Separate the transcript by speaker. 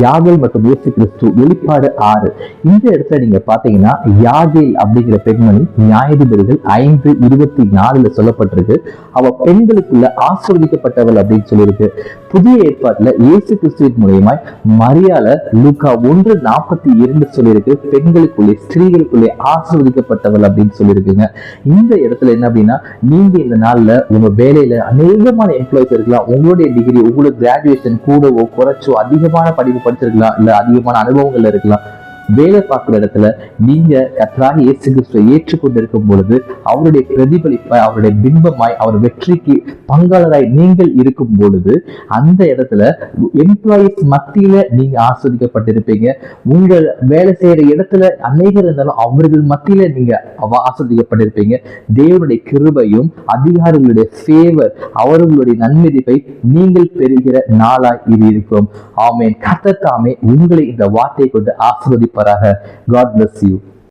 Speaker 1: யாகேல் மற்றும் இயேசு கிறிஸ்து வெளிப்பாடு 6. இந்த இடத்துல நீங்க பாத்தீங்கன்னா யாகேல் அப்படிங்கிற பெண்மணி நியாயாதிபதிகள் 5:24 சொல்லப்பட்டிருக்கு. அவ பெண்களுக்குள்ள ஆசீர்வதிக்கப்பட்டவள் அப்படின்னு சொல்லியிருக்கு. புதிய ஏற்பாட்டுல இயேசு கிறிஸ்துவின் மூலியமாய் மரியால லூக்கா 1:42 சொல்லியிருக்கு, பெண்களுக்குள்ளே ஸ்திரீகளுக்குள்ளே ஆசீர்வதிக்கப்பட்டவள் அப்படின்னு சொல்லியிருக்குங்க. இந்த இடத்துல என்ன அப்படின்னா, நீங்க இந்த நாள்ல உங்க வேலையில அநேகமான எம்ப்ளாய்ஸ் இருக்கலாம். உங்களுடைய டிகிரி, உங்களுடைய கிராஜுவேஷன் கூடவோ குறைச்சோ அதிகமான படிப்பு படிச்சிருக்கலாம், இல்ல அதிகமான அனுபவங்கள் இருக்கலாம். வேலை பார்க்கிற இடத்துல நீங்க கர்த்தராகிய இயேசு கிறிஸ்துவை ஏற்றுக்கொண்டிருக்கும் பொழுது அவருடைய பிரதிபலிப்பாய், அவருடைய பிம்பமாய், அவர் வெற்றிக்கு பங்காளராய் நீங்கள் இருக்கும் பொழுது அந்த இடத்துல எம்ப்ளாயிஸ் மத்தியில நீங்க ஆஸ்வதிக்கப்பட்டிருப்பீங்க. உங்க வேலை செய்யற இடத்துல அநேகர் இருந்தாலும் அவர்கள் மத்தியில நீங்க ஆஸ்வதிக்கப்பட்டிருப்பீங்க. தேவனுடைய கிருபையும் அதிகாரிகளுடைய ஃபேவர், அவர்களுடைய நன்மதிப்பை நீங்கள் பெறுகிற நாளாய் இது இருக்கும். ஆமென். கர்த்தர் தாமே உங்களை இந்த வார்த்தையை கொண்டு ஆசீர்வதிப்பாராக. God bless you.